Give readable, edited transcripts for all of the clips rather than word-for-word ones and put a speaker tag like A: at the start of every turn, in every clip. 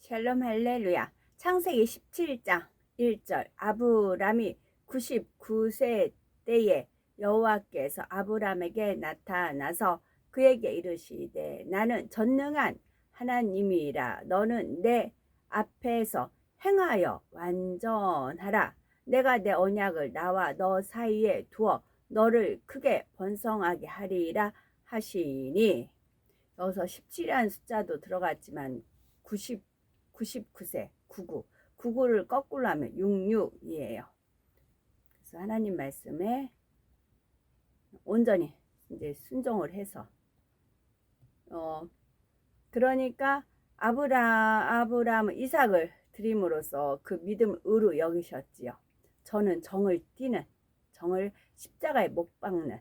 A: 샬롬 할렐루야. 창세기 17장 1절. 아브람이 99세 때에 여호와께서 아브람에게 나타나서 그에게 이르시되 나는 전능한 하나님이라. 너는 내 앞에서 행하여 완전하라. 내가 내 언약을 나와 너 사이에 두어 너를 크게 번성하게 하리라 하시니. 여기서 17이라는 숫자도 들어갔지만 99세 99를 거꾸로 하면 66이에요. 그래서 하나님 말씀에 온전히 이제 순종을 해서 그러니까 아브라함은 이삭을 드림으로써 그 믿음을 의로 여기셨지요. 저는 정을 십자가에 못 박는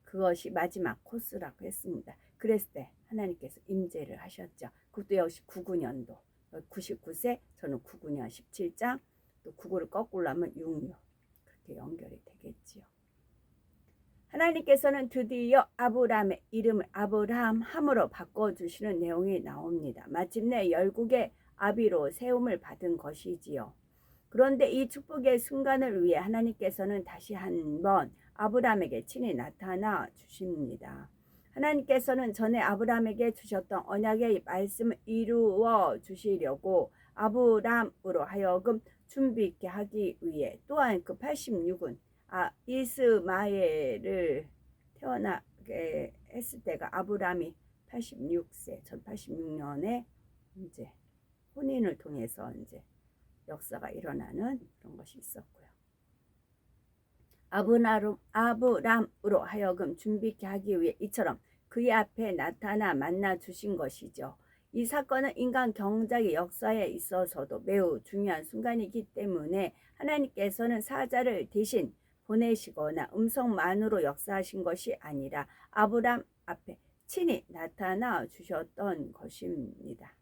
A: 그것이 마지막 코스라고 했습니다. 그랬을 때 하나님께서 임재를 하셨죠. 그것도 역시 99년도 99세, 저는 99년 17장, 또 99를 거꾸로 하면 66, 그렇게 연결이 되겠지요. 하나님께서는 드디어 아브라함의 이름을 아브라함으로 바꿔주시는 내용이 나옵니다. 마침내 열국의 아비로 세움을 받은 것이지요. 그런데 이 축복의 순간을 위해 하나님께서는 다시 한번 아브라함에게 친히 나타나 주십니다. 하나님께서는 전에 아브라함에게 주셨던 언약의 말씀을 이루어 주시려고 아브라함으로 하여금 준비 있게 하기 위해 또한 그 86은 이스마엘을 태어나게 했을 때가 아브라함이 86세, 1086년에 이제 혼인을 통해서 이제 역사가 일어나는 그런 것이 있었고요. 아브람으로 하여금 준비케 하기 위해 이처럼 그의 앞에 나타나 만나 주신 것이죠. 이 사건은 인간 경작의 역사에 있어서도 매우 중요한 순간이기 때문에 하나님께서는 사자를 대신 보내시거나 음성만으로 역사하신 것이 아니라 아브람 앞에 친히 나타나 주셨던 것입니다.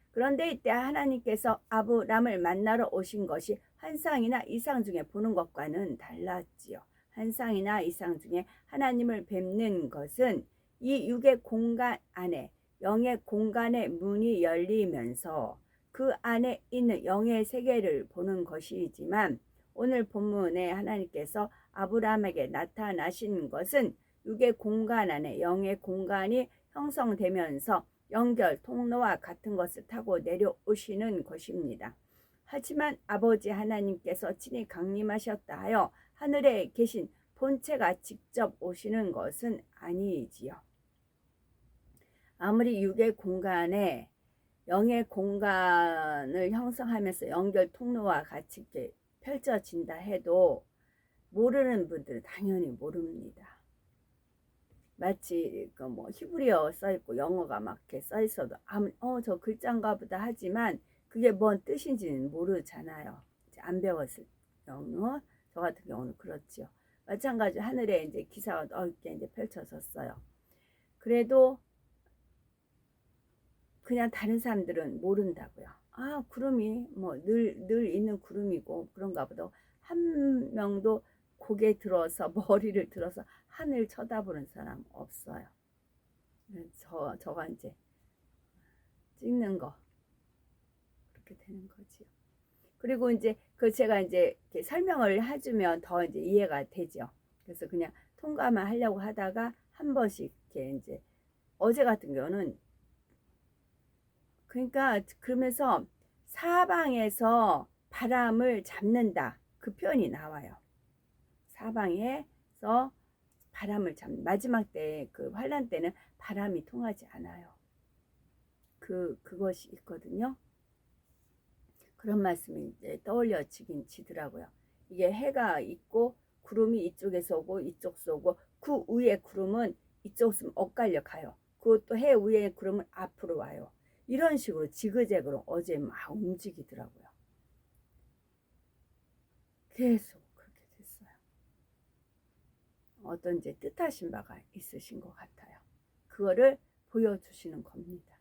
A: 그런데 이때 하나님께서 아브람을 만나러 오신 것이 환상이나 이상 중에 보는 것과는 달랐지요. 환상이나 이상 중에 하나님을 뵙는 것은 이 육의 공간 안에 영의 공간의 문이 열리면서 그 안에 있는 영의 세계를 보는 것이지만, 오늘 본문에 하나님께서 아브람에게 나타나신 것은 육의 공간 안에 영의 공간이 형성되면서 연결 통로와 같은 것을 타고 내려오시는 것입니다. 하지만 아버지 하나님께서 친히 강림하셨다 하여 하늘에 계신 본체가 직접 오시는 것은 아니지요. 아무리 육의 공간에 영의 공간을 형성하면서 연결 통로와 같이 이렇게 펼쳐진다 해도 모르는 분들은 당연히 모릅니다. 마치 그 히브리어 써 있고 영어가 막 이렇게 써 있어도 저 글자인가 보다 하지만 그게 뭔 뜻인지는 모르잖아요. 이제 안 배웠을 경우, 저 같은 경우는 그렇지요. 마찬가지로 하늘에 이제 기사가 넓게 이제 펼쳐졌어요. 그래도 그냥 다른 사람들은 모른다고요. 구름이 늘 있는 구름이고 그런가 보다. 한 명도 고개 들어서 머리를 들어서 하늘 쳐다보는 사람 없어요. 저가 이제 찍는 거 그렇게 되는 거지요. 그리고 이제 제가 이제 이렇게 설명을 해주면 더 이제 이해가 되죠. 그래서 그냥 통과만 하려고 하다가 한 번씩 이렇게 이제 어제 같은 경우는 그러니까 그러면서 사방에서 바람을 잡는다 그 표현이 나와요. 사방에서 바람을 잡는, 마지막 때 그 환란 때는 바람이 통하지 않아요. 그것이 있거든요. 그런 말씀이 이제 떠올려지더라고요. 이게 해가 있고 구름이 이쪽에서 오고 이쪽 쏘고 그 위에 구름은 이쪽 쓰면 엇갈려 가요. 그것도 해 위에 구름은 앞으로 와요. 이런 식으로 지그재그로 어제 막 움직이더라고요. 계속 그렇게 됐어요. 어떤 이제 뜻하신 바가 있으신 것 같아요. 그거를 보여주시는 겁니다.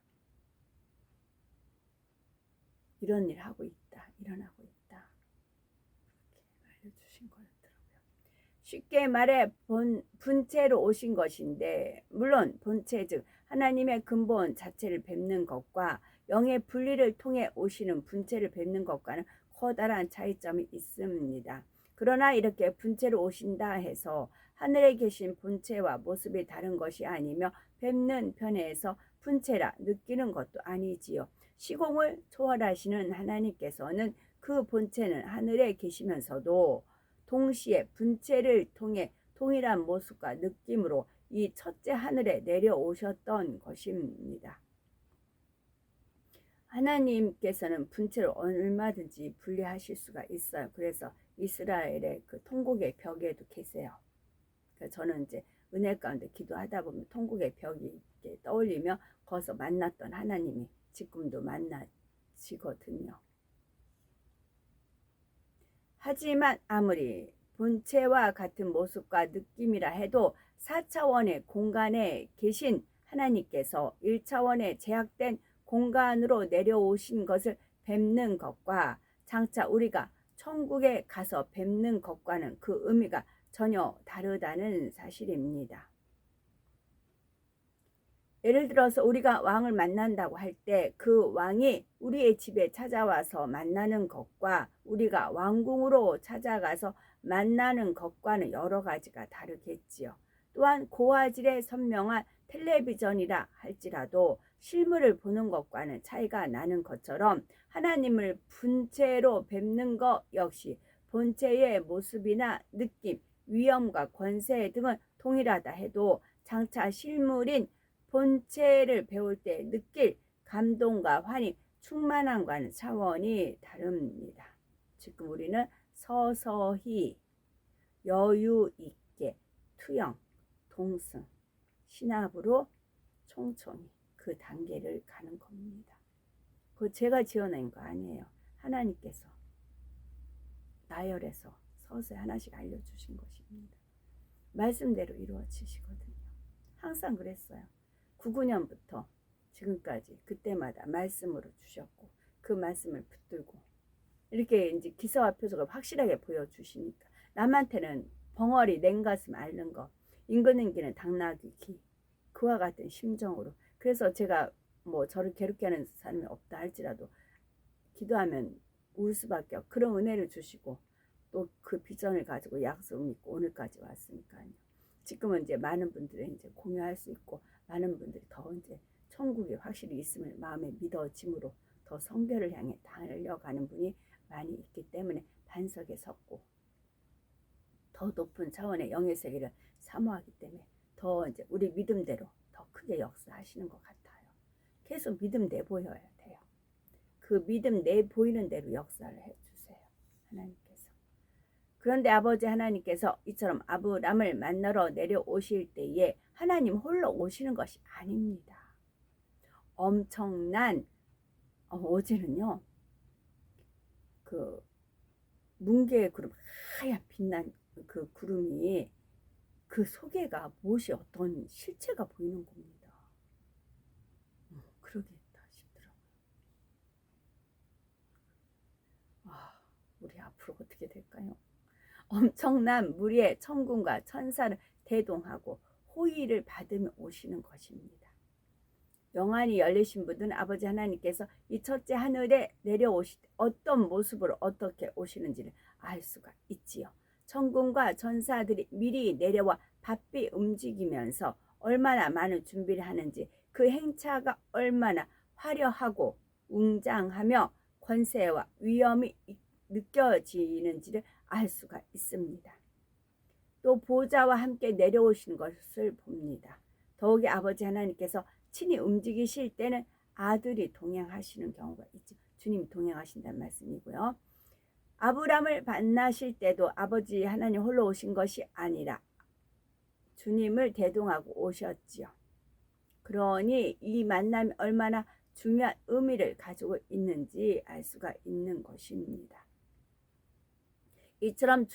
A: 이런 일 하고 있다, 일어나고 있다, 이렇게 알려주신 거였더라고요. 쉽게 말해 본체로 오신 것인데, 물론 본체 즉 하나님의 근본 자체를 뵙는 것과 영의 분리를 통해 오시는 분체를 뵙는 것과는 커다란 차이점이 있습니다. 그러나 이렇게 분체로 오신다 해서 하늘에 계신 본체와 모습이 다른 것이 아니며 뵙는 편에서 분체라 느끼는 것도 아니지요. 시공을 초월하시는 하나님께서는 그 본체는 하늘에 계시면서도 동시에 분체를 통해 동일한 모습과 느낌으로 이 첫째 하늘에 내려오셨던 것입니다. 하나님께서는 분체를 얼마든지 분리하실 수가 있어요. 그래서 이스라엘의 그 통곡의 벽에도 계세요. 그래서 저는 이제 은혜 가운데 기도하다 보면 통곡의 벽이 이렇게 떠올리며 거기서 만났던 하나님이 지금도 만나시거든요. 하지만 아무리 본체와 같은 모습과 느낌이라 해도 4차원의 공간에 계신 하나님께서 1차원의 제약된 공간으로 내려오신 것을 뵙는 것과 장차 우리가 천국에 가서 뵙는 것과는 그 의미가 전혀 다르다는 사실입니다. 예를 들어서 우리가 왕을 만난다고 할 때 그 왕이 우리의 집에 찾아와서 만나는 것과 우리가 왕궁으로 찾아가서 만나는 것과는 여러 가지가 다르겠지요. 또한 고화질의 선명한 텔레비전이라 할지라도 실물을 보는 것과는 차이가 나는 것처럼 하나님을 분체로 뵙는 것 역시 본체의 모습이나 느낌, 위엄과 권세 등은 동일하다 해도 장차 실물인 본체를 배울 때 느낄 감동과 환희, 충만함과는 차원이 다릅니다. 지금 우리는 서서히 여유 있게 투영, 동승, 신압으로 총총히 그 단계를 가는 겁니다. 그거 제가 지어낸 거 아니에요. 하나님께서 나열해서 서서히 하나씩 알려주신 것입니다. 말씀대로 이루어지시거든요. 항상 그랬어요. 99년부터 지금까지 그때마다 말씀으로 주셨고 그 말씀을 붙들고 이렇게 이제 기사와 표적을 확실하게 보여주시니까 남한테는 벙어리 냉가슴 앓는 거, 임금님께는 당나귀 기, 그와 같은 심정으로. 그래서 제가 뭐 저를 괴롭게 하는 사람이 없다 할지라도 기도하면 울 수밖에 없고 그런 은혜를 주시고 또 그 비전을 가지고 약속을 믿고 오늘까지 왔으니까요. 지금은 이제 많은 분들이 이제 공유할 수 있고 많은 분들이 더 이제 천국이 확실히 있음을 마음에 믿어짐으로 더 성결을 향해 달려가는 분이 많이 있기 때문에 반석에 섰고 더 높은 차원의 영의 세계를 사모하기 때문에 더 이제 우리 믿음대로 더 크게 역사하시는 것 같아요. 계속 믿음 내보여야 돼요. 그 믿음 내보이는 대로 역사를 해주세요. 하나님께서. 그런데 아버지 하나님께서 이처럼 아브람을 만나러 내려오실 때에 하나님 홀로 오시는 것이 아닙니다. 엄청난 어제는요 그 뭉게의 구름, 하얀 빛난 그 구름이 그 속에가 무엇이 어떤 실체가 보이는 겁니다. 그러겠다 싶더라고요. 우리 앞으로 어떻게 될까요? 엄청난 무리의 천군과 천사를 대동하고 호의를 받으며 오시는 것입니다. 영안이 열리신 분은 아버지 하나님께서 이 첫째 하늘에 내려오실 때 어떤 모습으로 어떻게 오시는지를 알 수가 있지요. 천군과 천사들이 미리 내려와 바삐 움직이면서 얼마나 많은 준비를 하는지 그 행차가 얼마나 화려하고 웅장하며 권세와 위엄이 느껴지는지를 알 수가 있습니다. 또 보좌와 함께 내려오시는 것을 봅니다. 더욱이 아버지 하나님께서 친히 움직이실 때는 아들이 동행하시는 경우가 있죠. 주님 동행하신다는 말씀이고요. 아브람을 만나실 때도 아버지 하나님 홀로 오신 것이 아니라 주님을 대동하고 오셨지요. 그러니 이 만남이 얼마나 중요한 의미를 가지고 있는지 알 수가 있는 것입니다. 이처럼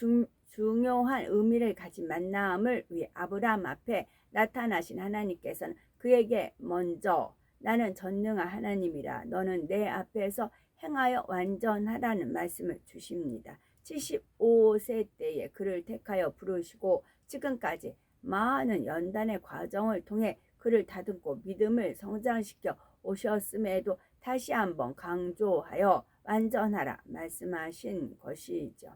A: 중요한 의미를 가진 만남을 위해 아브라함 앞에 나타나신 하나님께서는 그에게 먼저 나는 전능한 하나님이라 너는 내 앞에서 행하여 완전하라는 말씀을 주십니다. 75세 때에 그를 택하여 부르시고 지금까지 많은 연단의 과정을 통해 그를 다듬고 믿음을 성장시켜 오셨음에도 다시 한번 강조하여 완전하라 말씀하신 것이죠.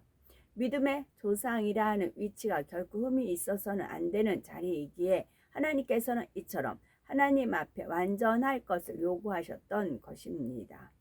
A: 믿음의 조상이라는 위치가 결코 흠이 있어서는 안 되는 자리이기에 하나님께서는 이처럼 하나님 앞에 완전할 것을 요구하셨던 것입니다.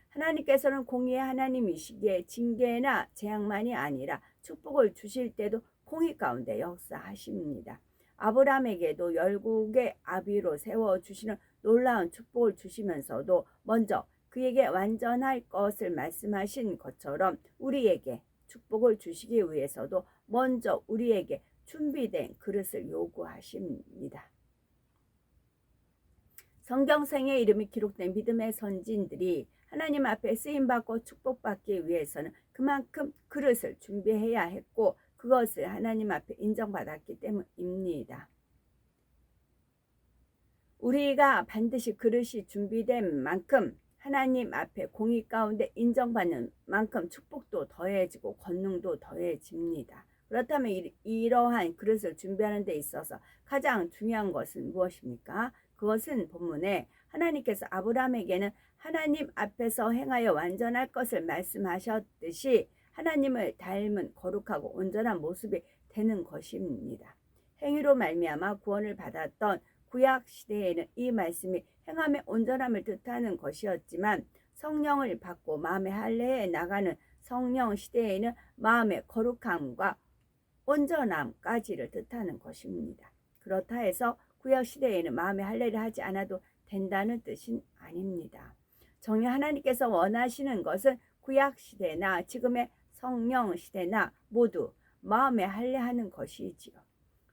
A: 하나님께서는 공의의 하나님이시기에 징계나 재앙만이 아니라 축복을 주실 때도 공의 가운데 역사하십니다. 아브라함에게도 열국의 아비로 세워주시는 놀라운 축복을 주시면서도 먼저 그에게 완전할 것을 말씀하신 것처럼 우리에게 축복을 주시기 위해서도 먼저 우리에게 준비된 그릇을 요구하십니다. 성경상의 이름이 기록된 믿음의 선진들이 하나님 앞에 쓰임받고 축복받기 위해서는 그만큼 그릇을 준비해야 했고 그것을 하나님 앞에 인정받았기 때문입니다. 우리가 반드시 그릇이 준비된 만큼 하나님 앞에 공의 가운데 인정받는 만큼 축복도 더해지고 권능도 더해집니다. 그렇다면 이러한 그릇을 준비하는 데 있어서 가장 중요한 것은 무엇입니까? 그것은 본문에 하나님께서 아브라함에게는 하나님 앞에서 행하여 완전할 것을 말씀하셨듯이 하나님을 닮은 거룩하고 온전한 모습이 되는 것입니다. 행위로 말미암아 구원을 받았던 구약 시대에는 이 말씀이 행함의 온전함을 뜻하는 것이었지만 성령을 받고 마음의 할례에 나가는 성령 시대에는 마음의 거룩함과 온전함까지를 뜻하는 것입니다. 그렇다 해서 구약 시대에는 마음의 할례를 하지 않아도 된다는 뜻은 아닙니다. 정녕 하나님께서 원하시는 것은 구약 시대나 지금의 성령 시대나 모두 마음에 할례하는 것이지요.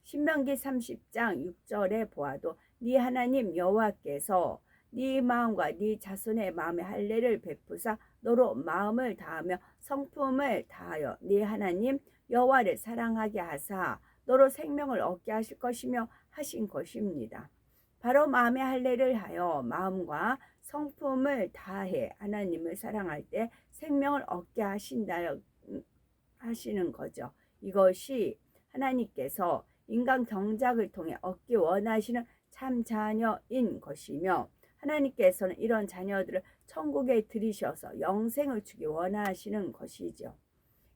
A: 신명기 30장 6절에 보아도 네 하나님 여호와께서 네 마음과 네 자손의 마음에 할례를 베푸사 너로 마음을 다하며 성품을 다하여 네 하나님 여호와를 사랑하게 하사 너로 생명을 얻게 하실 것이며 하신 것입니다. 바로 마음의 할례를 하여 마음과 성품을 다해 하나님을 사랑할 때 생명을 얻게 하신다 하시는 거죠. 이것이 하나님께서 인간 경작을 통해 얻기 원하시는 참 자녀인 것이며 하나님께서는 이런 자녀들을 천국에 들이셔서 영생을 주기 원하시는 것이죠.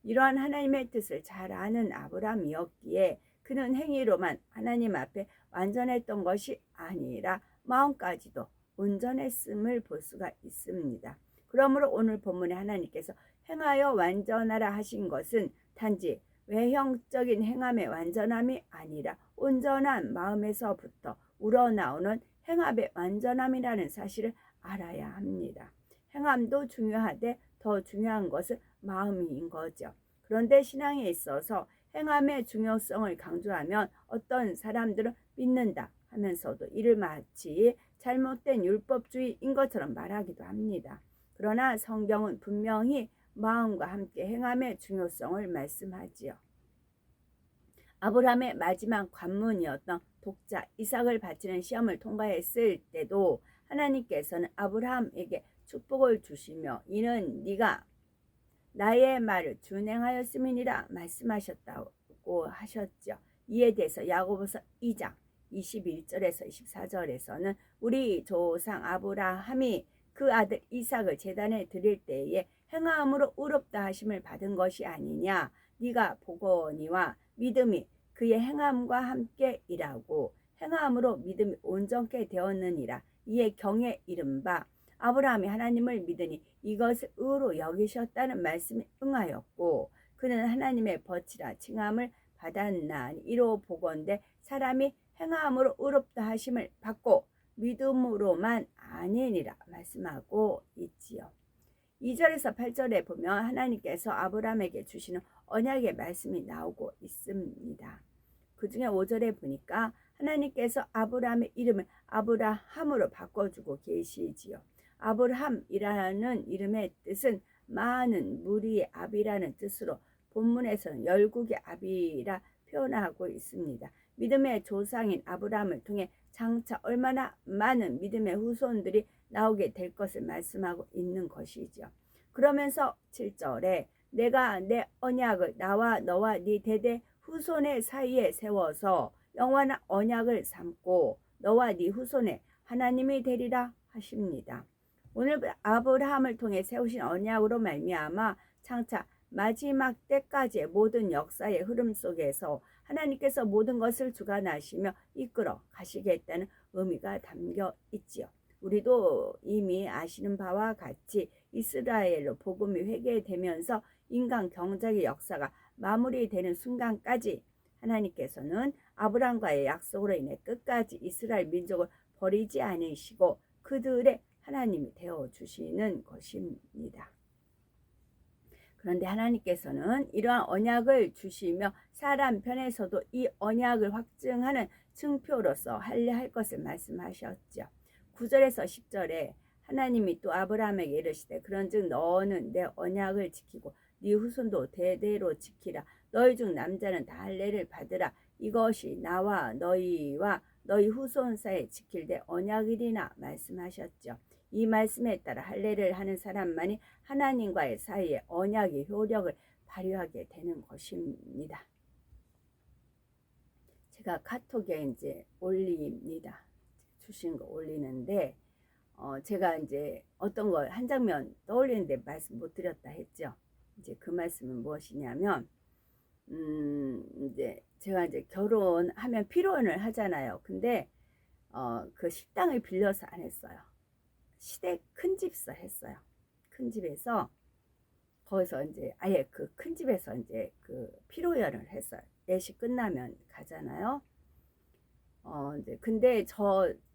A: 이러한 하나님의 뜻을 잘 아는 아브라함이었기에 그는 행위로만 하나님 앞에 완전했던 것이 아니라 마음까지도 온전했음을 볼 수가 있습니다. 그러므로 오늘 본문에 하나님께서 행하여 완전하라 하신 것은 단지 외형적인 행함의 완전함이 아니라 온전한 마음에서부터 우러나오는 행함의 완전함이라는 사실을 알아야 합니다. 행함도 중요하되 더 중요한 것은 마음인 거죠. 그런데 신앙에 있어서 행함의 중요성을 강조하면 어떤 사람들은 믿는다 하면서도 이를 마치 잘못된 율법주의인 것처럼 말하기도 합니다. 그러나 성경은 분명히 마음과 함께 행함의 중요성을 말씀하지요. 아브라함의 마지막 관문이었던 독자 이삭을 바치는 시험을 통과했을 때도 하나님께서는 아브라함에게 축복을 주시며 이는 네가 나의 말을 준행하였음이니라 말씀하셨다고 하셨죠. 이에 대해서 야고보서 2장 21절에서 24절에서는 우리 조상 아브라함이 그 아들 이삭을 제단에 드릴 때에 행함으로 의롭다 하심을 받은 것이 아니냐. 네가 보거니와 믿음이 그의 행함과 함께 일하고 행함으로 믿음이 온전케 되었느니라. 이에 경에 이른바 아브라함이 하나님을 믿으니 이것을 의로 여기셨다는 말씀에 응하였고 그는 하나님의 벗이라 칭함을 받았나니 이로 보건대 사람이 행함으로 의롭다 하심을 받고 믿음으로만 아니니라 말씀하고 있지요. 2절에서 8절에 보면 하나님께서 아브라함에게 주시는 언약의 말씀이 나오고 있습니다. 그 중에 5절에 보니까 하나님께서 아브라함의 이름을 아브라함으로 바꿔주고 계시지요. 아브라함이라는 이름의 뜻은 많은 무리의 아비라는 뜻으로 본문에서는 열국의 아비라 표현하고 있습니다. 믿음의 조상인 아브라함을 통해 장차 얼마나 많은 믿음의 후손들이 나오게 될 것을 말씀하고 있는 것이죠. 그러면서 7절에 내가 내 언약을 나와 너와 네 대대 후손의 사이에 세워서 영원한 언약을 삼고 너와 네 후손의 하나님이 되리라 하십니다. 오늘 아브라함을 통해 세우신 언약으로 말미암아 장차 마지막 때까지의 모든 역사의 흐름 속에서 하나님께서 모든 것을 주관하시며 이끌어 가시겠다는 의미가 담겨 있지요. 우리도 이미 아시는 바와 같이 이스라엘로 복음이 회개되면서 인간 경작의 역사가 마무리되는 순간까지 하나님께서는 아브라함과의 약속으로 인해 끝까지 이스라엘 민족을 버리지 않으시고 그들의 하나님이 되어주시는 것입니다. 그런데 하나님께서는 이러한 언약을 주시며 사람 편에서도 이 언약을 확증하는 증표로서 할례할 것을 말씀하셨죠. 9절에서 10절에 하나님이 또 아브라함에게 이르시되 그런즉 너는 내 언약을 지키고 네 후손도 대대로 지키라. 너희 중 남자는 다 할례를 받으라. 이것이 나와 너희와 너희 후손 사이에 지킬 내 언약이리나 말씀하셨죠. 이 말씀에 따라 할례를 하는 사람만이 하나님과의 사이에 언약의 효력을 발휘하게 되는 것입니다. 제가 카톡에 이제 올립니다. 주신 거 올리는데 제가 이제 어떤 걸 한 장면 떠올리는데 말씀 못 드렸다 했죠. 이제 그 말씀은 무엇이냐면 이제 제가 이제 결혼하면 피로연을 하잖아요. 근데 그 식당을 빌려서 안 했어요. 시댁 큰 집서 했어요. 큰 집에서 거기서 이제 아예 그 큰 집에서 이제 그 피로연을 했어요. 4시 끝나면 가잖아요. 이제 근데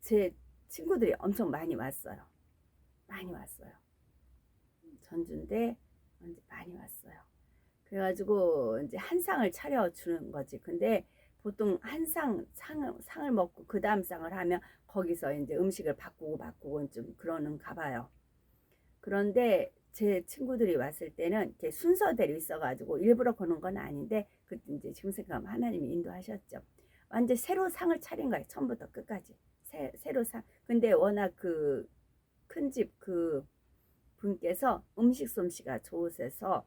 A: 제 친구들이 엄청 많이 왔어요. 많이 왔어요. 전주인데 이제 많이 왔어요. 그래가지고 이제 한 상을 차려주는 거지. 근데 보통 한 상을 먹고 그 다음 상을 하면 거기서 이제 음식을 바꾸고 좀 그러는가 봐요. 그런데 제 친구들이 왔을 때는 이렇게 순서대로 있어가지고 일부러 그런 건 아닌데 그때 이제 지금 생각하면 하나님이 인도하셨죠. 완전 새로 상을 차린 거예요. 처음부터 끝까지 새로 상. 근데 워낙 그 큰 집 그 분께서 음식 솜씨가 좋으셔서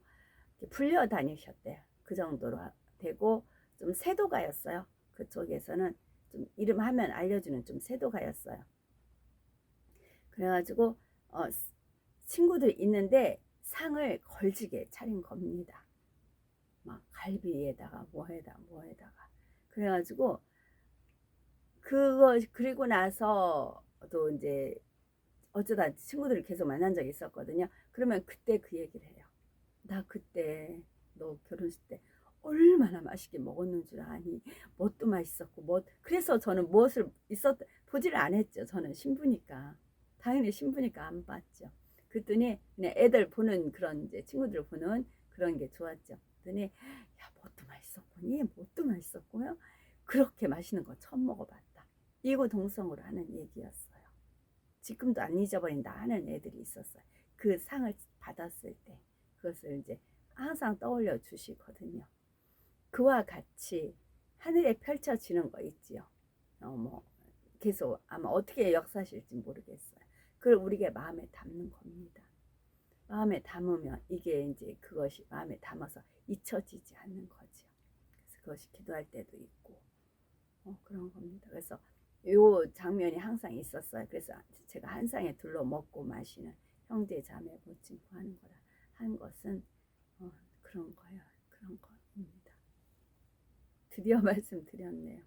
A: 불려 다니셨대요. 그 정도로 되고 좀 세도가였어요. 그쪽에서는 좀 이름 하면 알려주는 좀 세도가였어요. 그래가지고 친구들이 있는데 상을 걸지게 차린 겁니다. 막 갈비에다가 뭐에다가 그래가지고 그거 그리고 나서도 이제 어쩌다 친구들을 계속 만난 적이 있었거든요. 그러면 그때 그 얘기를 해요. 나 그때 너 결혼식 때 얼마나 맛있게 먹었는 줄 아니. 뭣도 맛있었고 그래서 저는 무엇을 보지를 안 했죠. 저는 신부니까 당연히 신부니까 안 봤죠. 그랬더니 그냥 애들 보는 그런 이제 친구들 보는 그런 게 좋았죠. 그랬더니 야 뭣도 맛있었고요. 그렇게 맛있는 거 처음 먹어봤다. 이구동성으로 하는 얘기였어요. 지금도 안 잊어버린다 하는 애들이 있었어요. 그 상을 받았을 때 그것을 이제 항상 떠올려 주시거든요. 그와 같이 하늘에 펼쳐지는 거 있지요. 뭐 계속 아마 어떻게 역사하실지 모르겠어요. 그걸 우리가 마음에 담는 겁니다. 마음에 담으면 이게 이제 그것이 마음에 담아서 잊혀지지 않는 거죠. 그래서 그것이 기도할 때도 있고 그런 겁니다. 그래서 요 장면이 항상 있었어요. 그래서 제가 한 상에 둘러 먹고 마시는 형제 자매 보침고 하는 거라 한 것은 그런 거예요. 그런 거입니다. 드디어 말씀드렸네요.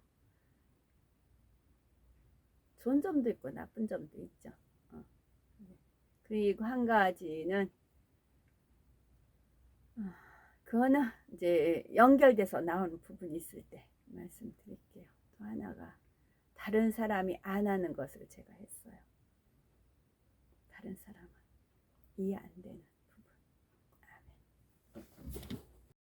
A: 좋은 점도 있고 나쁜 점도 있죠. 그리고 한 가지는 그거는 이제 연결돼서 나오는 부분이 있을 때 말씀드릴게요. 또 하나가 다른 사람이 안 하는 것을 제가 했어요. 다른 사람은 이해 안 되는